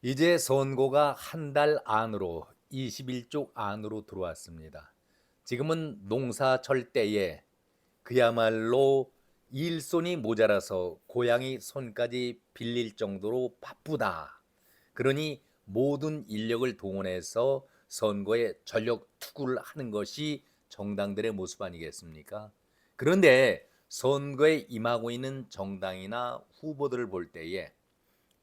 이제 선고가 한 달 안으로 21쪽 안으로 들어왔습니다. 지금은 농사철 때에 그야말로 일손이 모자라서 고양이 손까지 빌릴 정도로 바쁘다. 그러니 모든 인력을 동원해서 선거에 전력 투구를 하는 것이 정당들의 모습 아니겠습니까? 그런데 선거에 임하고 있는 정당이나 후보들을 볼 때에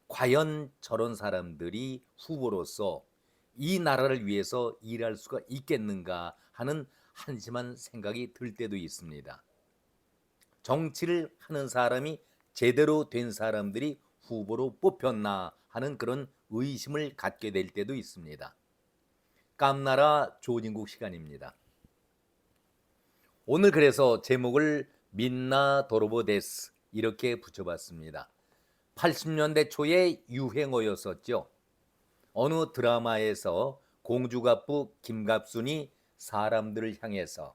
과연 저런 사람들이 후보로서 이 나라를 위해서 일할 수가 있겠는가 하는 한심한 생각이 들 때도 있습니다. 정치를 하는 사람이 제대로 된 사람들이 후보로 뽑혔나 하는 그런 의심을 갖게 될 때도 있습니다. 깜나라 조진국 시간입니다. 오늘 그래서 제목을 민나 도로보데스 이렇게 붙여봤습니다. 80년대 초에 유행어였었죠. 어느 드라마에서 공주갑부 김갑순이 사람들을 향해서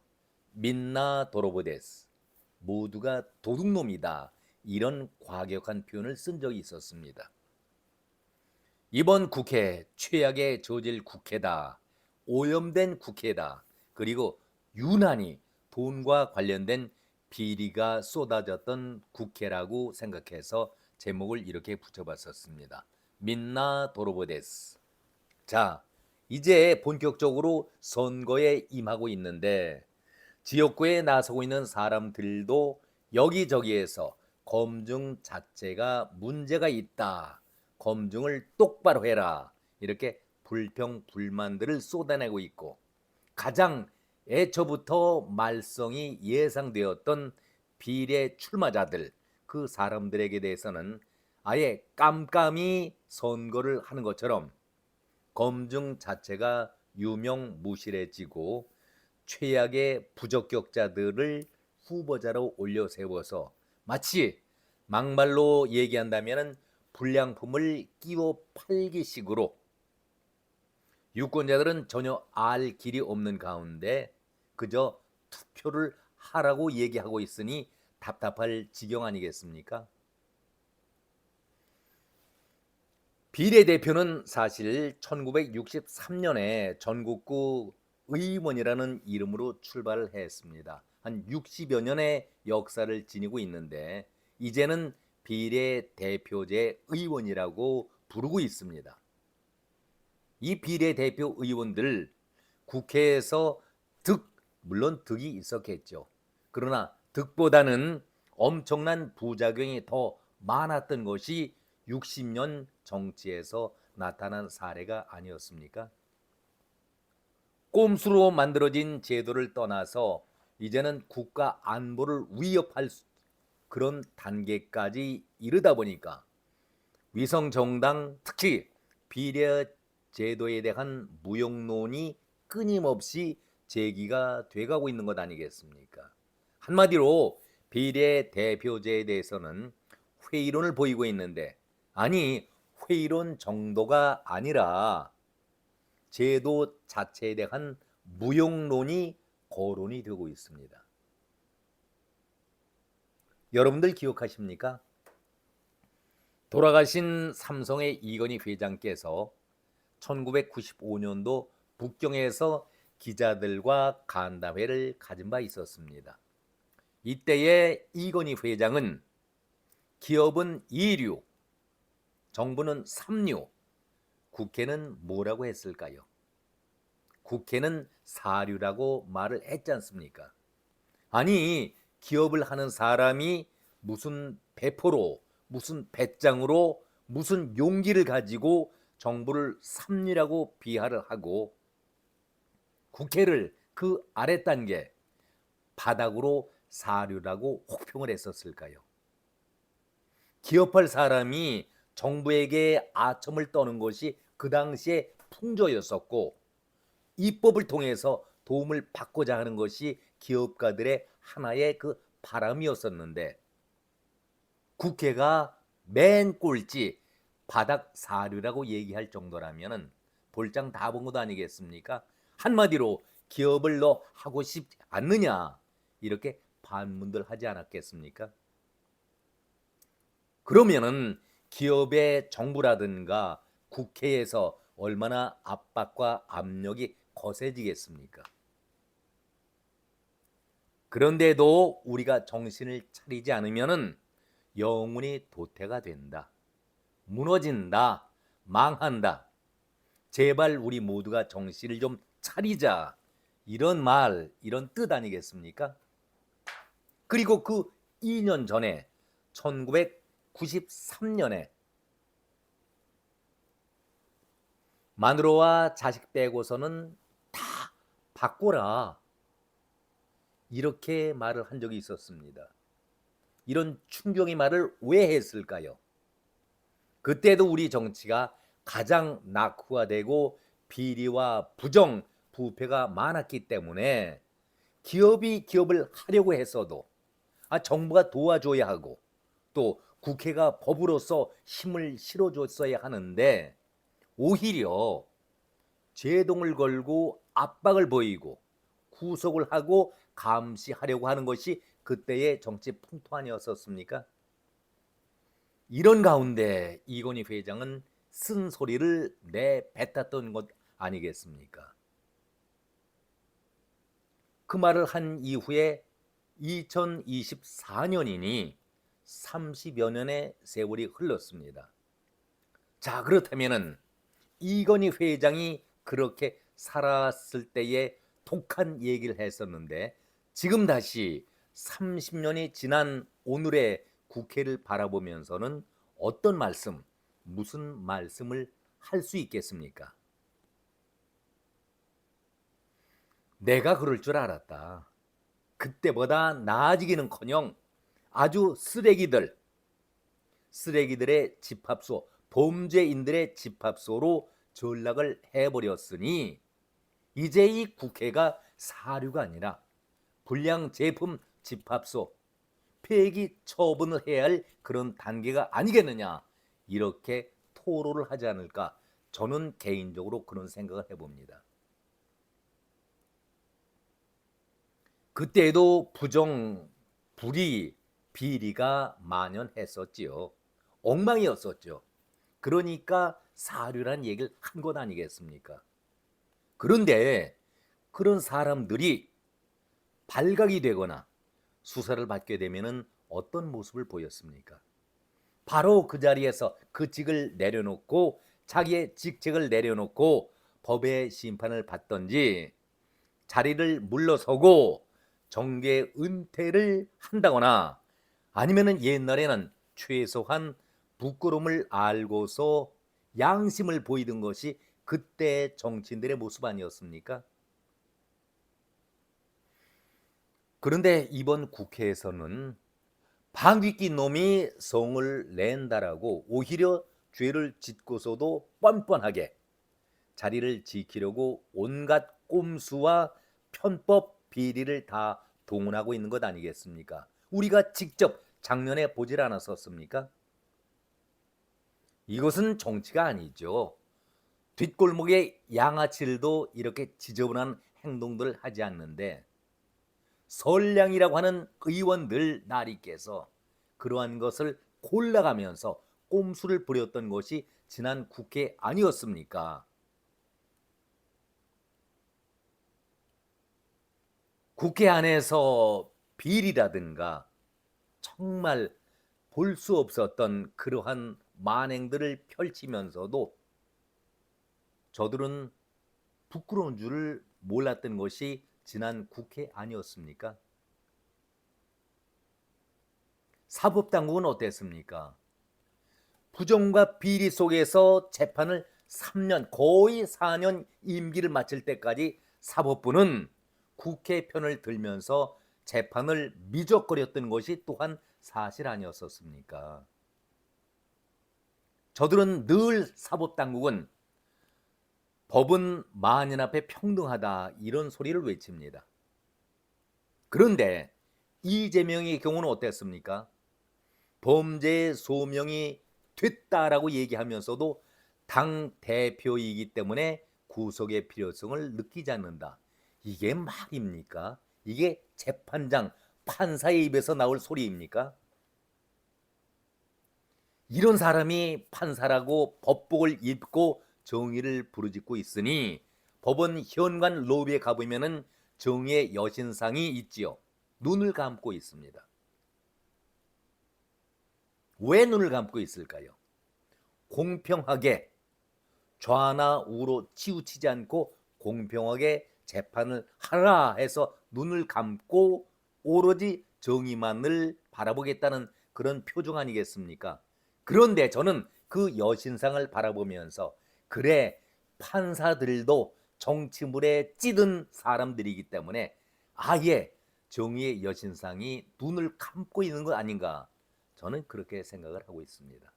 민나 도로보데스, 모두가 도둑놈이다, 이런 과격한 표현을 쓴 적이 있었습니다. 이번 국회 최악의 저질 국회다, 오염된 국회다, 그리고 유난히 돈과 관련된 비리가 쏟아졌던 국회라고 생각해서 제목을 이렇게 붙여봤었습니다. 민나 도로보데스. 자, 이제 본격적으로 선거에 임하고 있는데 지역구에 나서고 있는 사람들도 여기저기에서 검증 자체가 문제가 있다, 검증을 똑바로 해라, 이렇게 불평 불만들을 쏟아내고 있고, 가장 애초부터 말썽이 예상되었던 비례 출마자들, 그 사람들에게 대해서는 아예 깜깜이 선거를 하는 것처럼 검증 자체가 유명무실해지고 최악의 부적격자들을 후보자로 올려 세워서 마치 막말로 얘기한다면 불량품을 끼워 팔기식으로 유권자들은 전혀 알 길이 없는 가운데 그저 투표를 하라고 얘기하고 있으니 답답할 지경 아니겠습니까? 비례대표는 사실 1963년에 전국구 의원이라는 이름으로 출발을 했습니다. 한 60여 년의 역사를 지니고 있는데 이제는 비례대표제 의원이라고 부르고 있습니다. 이 비례대표 의원들 국회에서 물론 득이 있었겠죠. 그러나 득보다는 엄청난 부작용이 더 많았던 것이 60년 정치에서 나타난 사례가 아니었습니까? 꼼수로 만들어진 제도를 떠나서 이제는 국가 안보를 위협할 그런 단계까지 이르다 보니까 위성정당, 특히 비례 제도에 대한 무용론이 끊임없이 제기가 돼가고 있는 것 아니겠습니까? 한마디로 비례대표제에 대해서는 회의론을 보이고 있는데, 아니 회의론 정도가 아니라 제도 자체에 대한 무용론이 거론이 되고 있습니다. 여러분들 기억하십니까? 돌아가신 삼성의 이건희 회장께서 1995년도 북경에서 기자들과 간담회를 가진 바 있었습니다. 이때의 이건희 회장은 기업은 2류, 정부는 3류, 국회는 뭐라고 했을까요? 국회는 4류라고 말을 했지 않습니까? 아니, 기업을 하는 사람이 무슨 배포로, 무슨 배짱으로, 무슨 용기를 가지고 정부를 3류라고 비하를 하고 국회를 그 아래 단계 바닥으로 4류라고 혹평을 했었을까요? 기업할 사람이 정부에게 아첨을 떠는 것이 그 당시에 풍조였었고, 입법을 통해서 도움을 받고자 하는 것이 기업가들의 하나의 그 바람이었었는데, 국회가 맨 꼴찌 바닥 사류라고 얘기할 정도라면 볼장 다 본 것도 아니겠습니까? 한마디로 기업을 너 하고 싶지 않느냐, 이렇게 반문들 하지 않았겠습니까? 그러면은 기업의 정부라든가 국회에서 얼마나 압박과 압력이 거세지겠습니까? 그런데도 우리가 정신을 차리지 않으면은 영원히 도태가 된다. 무너진다. 망한다. 제발 우리 모두가 정신을 좀 차리자. 이런 말, 이런 뜻 아니겠습니까? 그리고 그 2년 전에 1993년에 마누라와 자식 빼고서는 다 바꿔라. 이렇게 말을 한 적이 있었습니다. 이런 충격의 말을 왜 했을까요? 그때도 우리 정치가 가장 낙후화되고 비리와 부정, 부패가 많았기 때문에 기업이 기업을 하려고 했어도 정부가 도와줘야 하고 또 국회가 법으로서 힘을 실어줬어야 하는데 오히려 제동을 걸고 압박을 보이고 구속을 하고 감시하려고 하는 것이 그때의 정치 풍토 아니었었습니까? 이런 가운데 이건희 회장은 쓴소리를 내뱉었던 것 아니겠습니까? 그 말을 한 이후에 2024년이니 30여 년의 세월이 흘렀습니다. 자, 그렇다면은 이건희 회장이 그렇게 살았을 때의 독한 얘기를 했었는데 지금 다시 30년이 지난 오늘의 국회를 바라보면서는 어떤 말씀, 무슨 말씀을 할 수 있겠습니까? 내가 그럴 줄 알았다. 그때보다 나아지기는커녕 아주 쓰레기들의 집합소, 범죄인들의 집합소로 전락을 해버렸으니 이제 이 국회가 사료가 아니라 불량 제품 집합소, 폐기 처분을 해야 할 그런 단계가 아니겠느냐, 이렇게 토로를 하지 않을까, 저는 개인적으로 그런 생각을 해봅니다. 그때도 부정, 불의, 비리가 만연했었지요. 엉망이었었죠. 그러니까 사료란 얘기를 한 것 아니겠습니까? 그런데 그런 사람들이 발각이 되거나 수사를 받게 되면은 어떤 모습을 보였습니까? 바로 그 자리에서 그 직을 내려놓고 자기의 직책을 내려놓고 법의 심판을 받던지 자리를 물러서고 정계 은퇴를 한다거나 아니면은 옛날에는 최소한 부끄러움을 알고서 양심을 보이던 것이 그때 정치인들의 모습 아니었습니까? 그런데 이번 국회에서는 방귀낀 놈이 성을 낸다라고 오히려 죄를 짓고서도 뻔뻔하게 자리를 지키려고 온갖 꼼수와 편법 비리를 다 동원하고 있는 것 아니겠습니까? 우리가 직접 작년에 보질 않았었습니까? 이것은 정치가 아니죠. 뒷골목의 양아치들도 이렇게 지저분한 행동들을 하지 않는데 선량이라고 하는 의원들 나리께서 그러한 것을 골라가면서 꼼수를 부렸던 것이 지난 국회 아니었습니까? 국회 안에서 비리라든가 정말 볼 수 없었던 그러한 만행들을 펼치면서도 저들은 부끄러운 줄을 몰랐던 것이 지난 국회 아니었습니까? 사법당국은 어땠습니까? 부정과 비리 속에서 재판을 3년, 거의 4년 임기를 마칠 때까지 사법부는 국회 편을 들면서 재판을 미적거렸던 것이 또한 사실 아니었었습니까? 저들은 늘 사법당국은 법은 만인 앞에 평등하다 이런 소리를 외칩니다. 그런데 이재명의 경우는 어땠습니까? 범죄 소명이 됐다라고 얘기하면서도 당 대표이기 때문에 구속의 필요성을 느끼지 않는다. 이게 말입니까? 이게 재판장, 판사의 입에서 나올 소리입니까? 이런 사람이 판사라고 법복을 입고 정의를 부르짖고 있으니 법원 현관 로비에 가보면은 정의의 여신상이 있지요. 눈을 감고 있습니다. 왜 눈을 감고 있을까요? 공평하게 좌나 우로 치우치지 않고 공평하게 재판을 하라 해서 눈을 감고 오로지 정의만을 바라보겠다는 그런 표정 아니겠습니까? 그런데 저는 그 여신상을 바라보면서 그래, 판사들도 정치물에 찌든 사람들이기 때문에 아예 정의의 여신상이 눈을 감고 있는 것 아닌가, 저는 그렇게 생각을 하고 있습니다.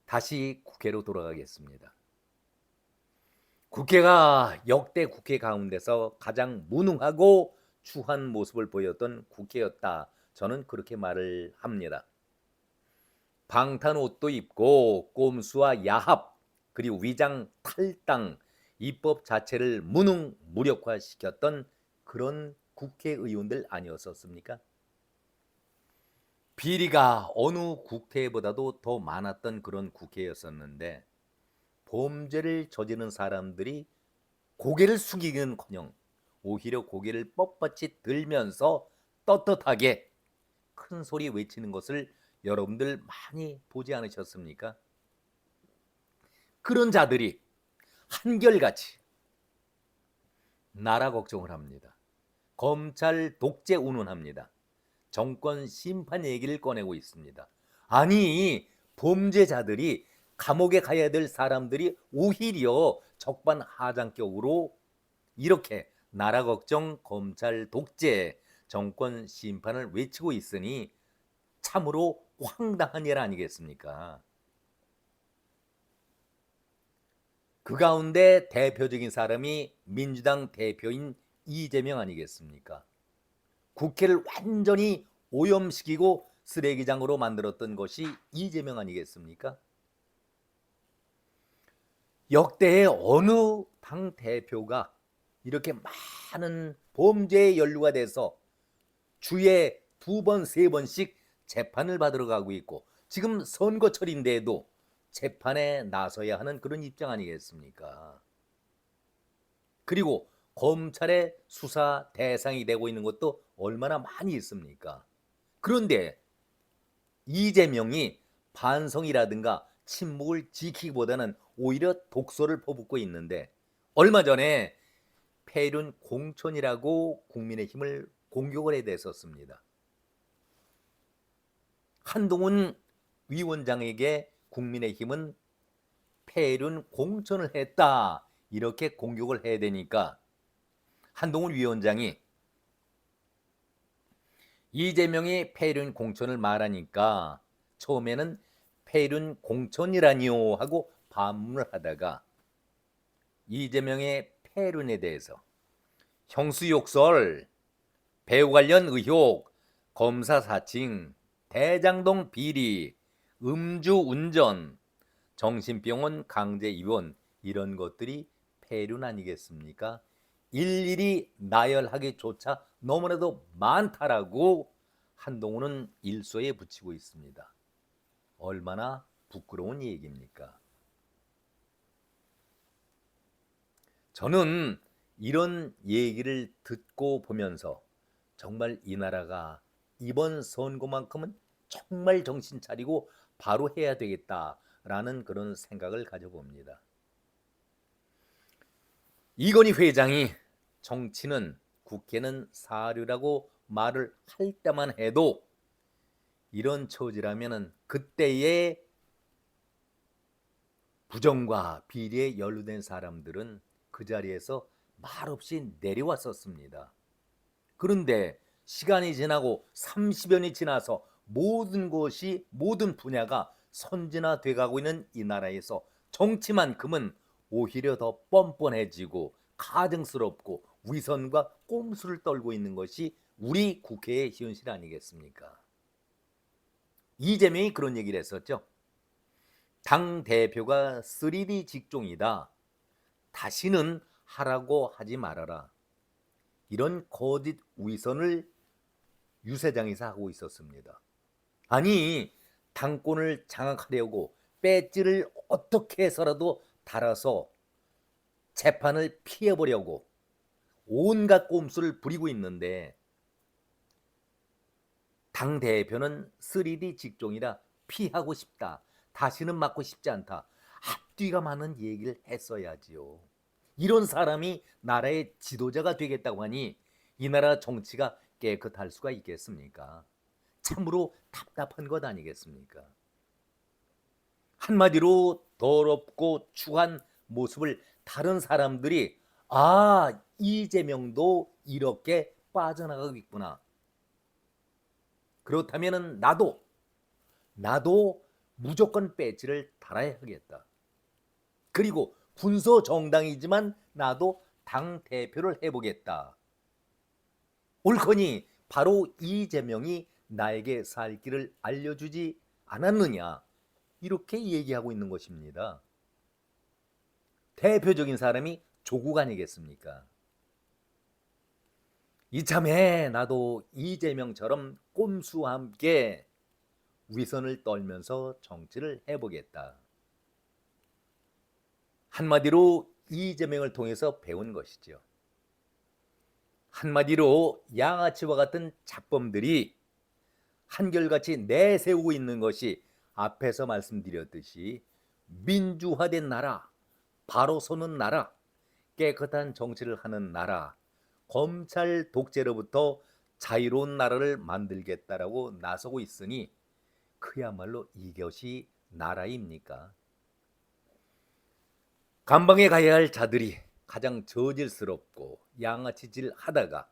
다시 국회로 돌아가겠습니다. 국회가 역대 국회 가운데서 가장 무능하고 추한 모습을 보였던 국회였다, 저는 그렇게 말을 합니다. 방탄 옷도 입고 꼼수와 야합 그리고 위장 탈당, 입법 자체를 무능 무력화시켰던 그런 국회의원들 아니었었습니까? 비리가 어느 국회보다도 더 많았던 그런 국회였었는데 범죄를 저지른 사람들이 고개를 숙이기는커녕 오히려 고개를 뻣뻣이 들면서 떳떳하게 큰 소리 외치는 것을 여러분들 많이 보지 않으셨습니까? 그런 자들이 한결같이 나라 걱정을 합니다. 검찰 독재 운운합니다. 정권 심판 얘기를 꺼내고 있습니다. 아니, 범죄자들이 감옥에 가야 될 사람들이 오히려 적반하장격으로 이렇게 나라 걱정, 검찰 독재, 정권 심판을 외치고 있으니 참으로 황당한 일 아니겠습니까? 그 가운데 대표적인 사람이 민주당 대표인 이재명 아니겠습니까? 국회를 완전히 오염시키고 쓰레기장으로 만들었던 것이 이재명 아니겠습니까? 역대의 어느 당 대표가 이렇게 많은 범죄에 연루가 돼서 주에 2번, 3번씩 재판을 받으러 가고 있고 지금 선거철인데도 재판에 나서야 하는 그런 입장 아니겠습니까? 그리고 검찰의 수사 대상이 되고 있는 것도 얼마나 많이 있습니까? 그런데 이재명이 반성이라든가 침묵을 지키기보다는 오히려 독소를 퍼붓고 있는데 얼마 전에 폐륜 공천이라고 국민의힘을 공격을 해댔었습니다. 한동훈 위원장에게 국민의힘은 폐륜 공천을 했다 이렇게 공격을 해야 되니까 한동훈 위원장이 이재명이 폐륜 공천을 말하니까 처음에는 폐륜 공천이라니요 하고 반문을 하다가 이재명의 폐륜에 대해서 형수욕설, 배우 관련 의혹, 검사 사칭, 대장동 비리, 음주운전, 정신병원 강제 입원 이런 것들이 폐륜 아니겠습니까? 일일이 나열하기조차 너무나도 많다라고 한동훈은 일소에 붙이고 있습니다. 얼마나 부끄러운 얘기입니까? 저는 이런 얘기를 듣고 보면서 정말 이 나라가 이번 선거만큼은 정말 정신 차리고 바로 해야 되겠다라는 그런 생각을 가져봅니다. 이건희 회장이 정치는 국회는 사료라고 말을 할 때만 해도 이런 처지라면 그때의 부정과 비리에 연루된 사람들은 그 자리에서 말없이 내려왔었습니다. 그런데 시간이 지나고 30년이 지나서 모든 것이 모든 분야가 선진화돼 가고 있는 이 나라에서 정치만큼은 오히려 더 뻔뻔해지고 가증스럽고 위선과 꼼수를 떨고 있는 것이 우리 국회의 현실 아니겠습니까? 이재명이 그런 얘기를 했었죠. 당 대표가 3D 직종이다. 다시는 하라고 하지 말아라. 이런 거짓 위선을 유 세장에서 하고 있었습니다. 아니, 당권을 장악하려고 배지를 어떻게 해서라도 달아서 재판을 피해보려고 온갖 꼼수를 부리고 있는데, 당대표는 3D 직종이라 피하고 싶다, 다시는 맡고 싶지 않다, 앞뒤가 많은 얘기를 했어야지요. 이런 사람이 나라의 지도자가 되겠다고 하니 이 나라 정치가 깨끗할 수가 있겠습니까? 참으로 답답한 것 아니겠습니까? 한마디로 더럽고 추한 모습을 다른 사람들이, 아, 이재명도 이렇게 빠져나가고 있구나, 그렇다면 나도 무조건 배지를 달아야 하겠다, 그리고 군소 정당이지만 나도 당 대표를 해보겠다, 옳거니 바로 이재명이 나에게 살 길을 알려주지 않았느냐, 이렇게 얘기하고 있는 것입니다. 대표적인 사람이 조국 아니겠습니까? 이참에 나도 이재명처럼 꼼수와 함께 위선을 떨면서 정치를 해보겠다. 한마디로 이재명을 통해서 배운 것이죠. 한마디로 양아치와 같은 잡범들이 한결같이 내세우고 있는 것이 앞에서 말씀드렸듯이 민주화된 나라, 바로 서는 나라, 깨끗한 정치를 하는 나라, 검찰 독재로부터 자유로운 나라를 만들겠다라고 나서고 있으니 그야말로 이것이 나라입니까? 감방에 가야 할 자들이 가장 저질스럽고 양아치질 하다가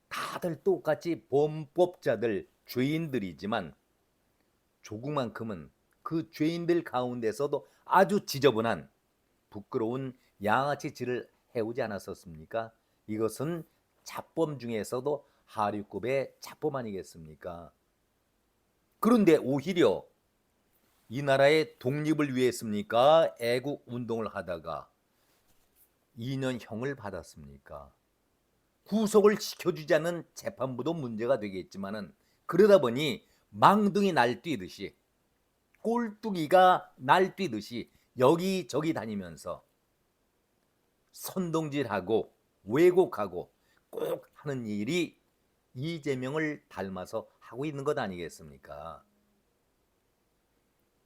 다들 똑같이 범법자들, 죄인들이지만 조국만큼은 그 죄인들 가운데서도 아주 지저분한 부끄러운 양아치질을 해오지 않았었습니까? 이것은 잡범 중에서도 하류급의 잡범 아니겠습니까? 그런데 오히려 이 나라의 독립을 위했습니까? 애국 운동을 하다가 2년형을 받았습니까? 구속을 시켜주지 않는 재판부도 문제가 되겠지만은, 그러다 보니 망둥이 날뛰듯이, 꼴뚜기가 날뛰듯이 여기저기 다니면서 선동질하고 왜곡하고 꼭 하는 일이 이재명을 닮아서 하고 있는 것 아니겠습니까?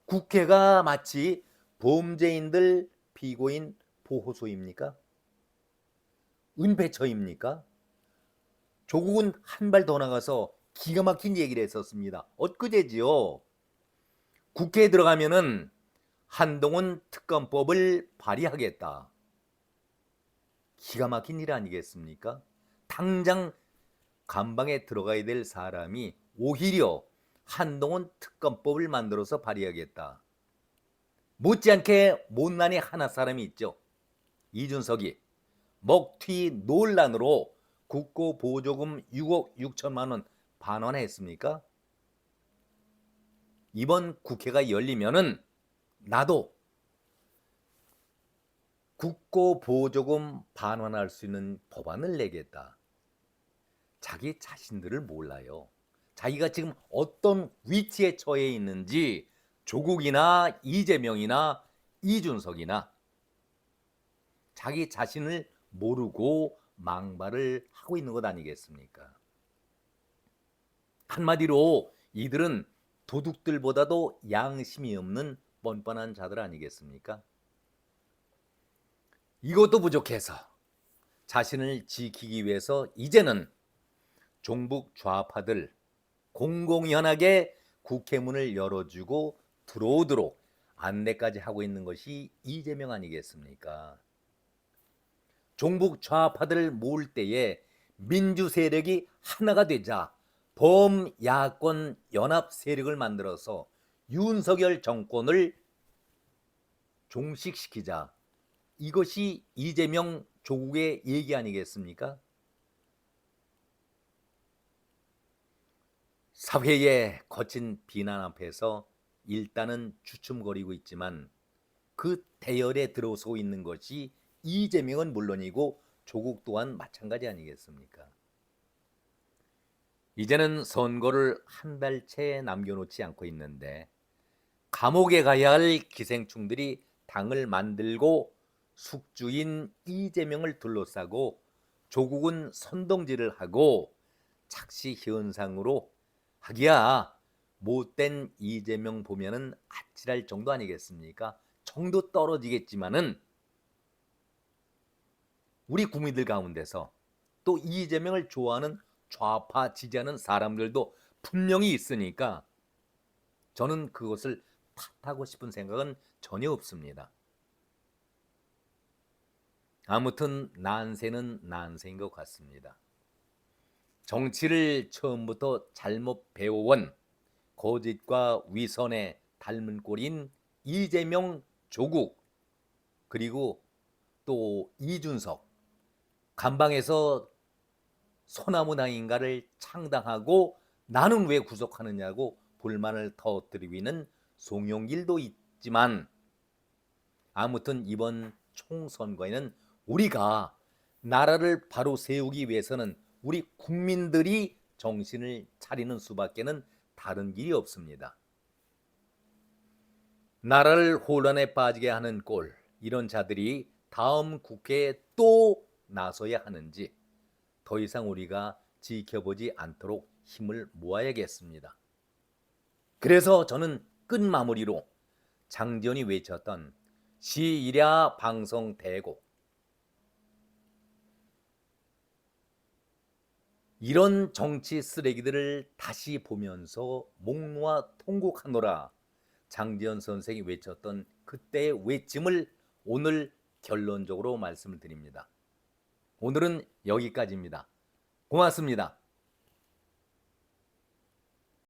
국회가 마치 범죄인들 피고인 보호소입니까? 은폐처입니까? 조국은 한 발 더 나가서 기가 막힌 얘기를 했었습니다. 엊그제지요. 국회에 들어가면은 한동훈 특검법을 발의하겠다. 기가 막힌 일 아니겠습니까? 당장 감방에 들어가야 될 사람이 오히려 한동훈 특검법을 만들어서 발의하겠다. 못지않게 못난이 하나 사람이 있죠. 이준석이 먹튀 논란으로 국고보조금 6억 6천만 원 반환했습니까? 이번 국회가 열리면은 나도 국고보조금 반환할 수 있는 법안을 내겠다. 자기 자신들을 몰라요. 자기가 지금 어떤 위치에 처해 있는지 조국이나 이재명이나 이준석이나 자기 자신을 모르고 망발을 하고 있는 것 아니겠습니까? 한마디로 이들은 도둑들보다도 양심이 없는 뻔뻔한 자들 아니겠습니까? 이것도 부족해서 자신을 지키기 위해서 이제는 종북 좌파들 공공연하게 국회문을 열어주고 들어오도록 안내까지 하고 있는 것이 이재명 아니겠습니까? 종북 좌파들을 모을 때에 민주 세력이 하나가 되자 범야권 연합 세력을 만들어서 윤석열 정권을 종식시키자, 이것이 이재명 조국의 얘기 아니겠습니까? 사회의 거친 비난 앞에서 일단은 주춤거리고 있지만 그 대열에 들어서고 있는 것이 이재명은 물론이고 조국 또한 마찬가지 아니겠습니까? 이제는 선거를 한 달째 남겨놓지 않고 있는데 감옥에 가야 할 기생충들이 당을 만들고 숙주인 이재명을 둘러싸고 조국은 선동질을 하고 착시 현상으로 하기야 못된 이재명 보면은 아찔할 정도 아니겠습니까? 정도 떨어지겠지만은 우리 국민들 가운데서 또 이재명을 좋아하는 좌파 지지하는 사람들도 분명히 있으니까 저는 그것을 탓하고 싶은 생각은 전혀 없습니다. 아무튼 난세는 난세인 것 같습니다. 정치를 처음부터 잘못 배워온 거짓과 위선의 닮은 꼴인 이재명, 조국, 그리고 또 이준석, 감방에서 소나무당인가를 창당하고 나는 왜 구속하느냐고 불만을 터뜨리고 있는 송영길도 있지만, 아무튼 이번 총선거에는 우리가 나라를 바로 세우기 위해서는 우리 국민들이 정신을 차리는 수밖에는 다른 길이 없습니다. 나라를 혼란에 빠지게 하는 꼴, 이런 자들이 다음 국회에 또 나서야 하는지 더 이상 우리가 지켜보지 않도록 힘을 모아야겠습니다. 그래서 저는 끝마무리로 장지연이 외쳤던 시일야 방송 대고, 이런 정치 쓰레기들을 다시 보면서 목 놓아 통곡하노라, 장지연 선생이 외쳤던 그때의 외침을 오늘 결론적으로 말씀을 드립니다. 오늘은 여기까지입니다. 고맙습니다.